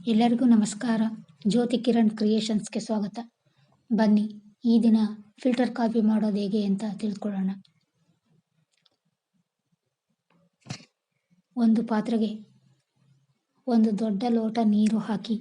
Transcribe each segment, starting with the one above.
ಎಲ್ಲರಿಗೂ ನಮಸ್ಕಾರ. ಜ್ಯೋತಿ ಕಿರಣ್ ಕ್ರಿಯೇಷನ್ಸ್ಗೆ ಸ್ವಾಗತ. ಬನ್ನಿ ಈ ದಿನ ಫಿಲ್ಟರ್ ಕಾಫಿ ಮಾಡೋದು ಹೇಗೆ ಅಂತ ತಿಳ್ಕೊಳ್ಳೋಣ. ಒಂದು ಪಾತ್ರೆಗೆ ಒಂದು ದೊಡ್ಡ ಲೋಟ ನೀರು ಹಾಕಿ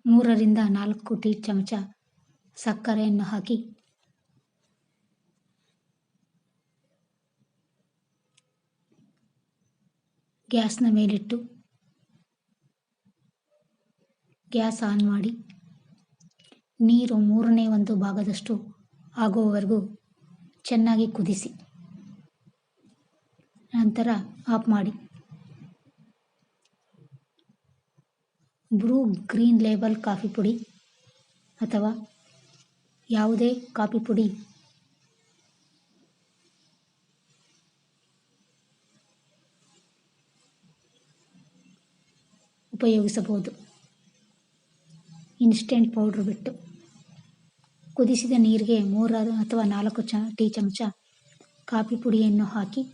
ಮೂರರಿಂದ 4 ಟೀ ಚಮಚ ಸಕ್ಕರೆಯನ್ನು ಹಾಕಿ ಗ್ಯಾಸ್ನ ಮೇಲಿಟ್ಟು ಗ್ಯಾಸ್ ಆನ್ ಮಾಡಿ ನೀರು 1/3 ಭಾಗದಷ್ಟು ಆಗುವವರೆಗೂ ಚೆನ್ನಾಗಿ ಕುದಿಸಿ ನಂತರ ಆಫ್ ಮಾಡಿ. ಬ್ರೂ ಗ್ರೀನ್ ಲೇಬಲ್ ಕಾಫಿ ಪುಡಿ ಅಥವಾ ಯಾವುದೇ ಕಾಫಿ ಪುಡಿ ಉಪಯೋಗಿಸಬಹುದು. ಇನ್ಸ್ಟೆಂಟ್ ಪೌಡ್ರ್ ಬಿಟ್ಟು ಕುದಿಸಿದ ನೀರಿಗೆ 3 ಅಥವಾ 4 ಟೀ ಚಮಚ ಕಾಫಿ ಪುಡಿಯನ್ನು ಹಾಕಿ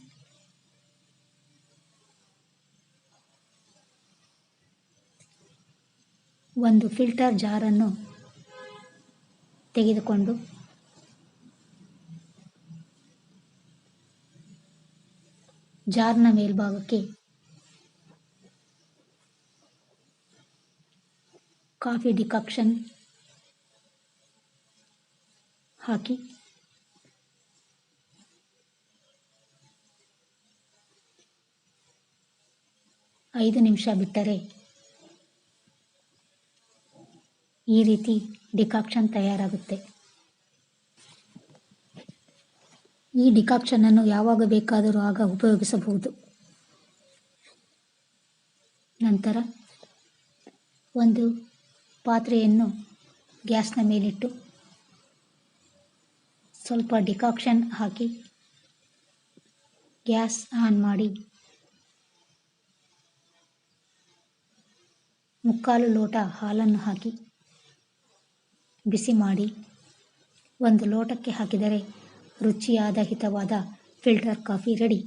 ಒಂದು ಫಿಲ್ಟರ್ ಜಾರನ್ನು ತೆಗೆದುಕೊಂಡು ಜಾರ್ನ ಮೇಲ್ಭಾಗಕ್ಕೆ ಕಾಫಿ ಡಿಕಾಕ್ಷನ್ ಹಾಕಿ ಐದು ನಿಮಿಷ ಬಿಟ್ಟರೆ ಈ ರೀತಿ ಡಿಕಾಕ್ಷನ್ ತಯಾರಾಗುತ್ತೆ. ಈ ಡಿಕಾಕ್ಷನನ್ನು ಯಾವಾಗ ಬೇಕಾದರೂ ಆಗ ಉಪಯೋಗಿಸಬಹುದು. ನಂತರ ಒಂದು ಪಾತ್ರೆಯನ್ನು ಗ್ಯಾಸ್ನ ಮೇಲಿಟ್ಟು ಸ್ವಲ್ಪ ಡಿಕಾಕ್ಷನ್ ಹಾಕಿ ಗ್ಯಾಸ್ ಆನ್ ಮಾಡಿ 3/4 ಲೋಟ ಹಾಲನ್ನು ಹಾಕಿ ಬಿಸಿ ಮಾಡಿ ಒಂದು ಲೋಟಕ್ಕೆ ಹಾಕಿದರೆ ರುಚಿಯಾದ ಹಿತವಾದ ಫಿಲ್ಟರ್ ಕಾಫಿ ರೆಡಿ.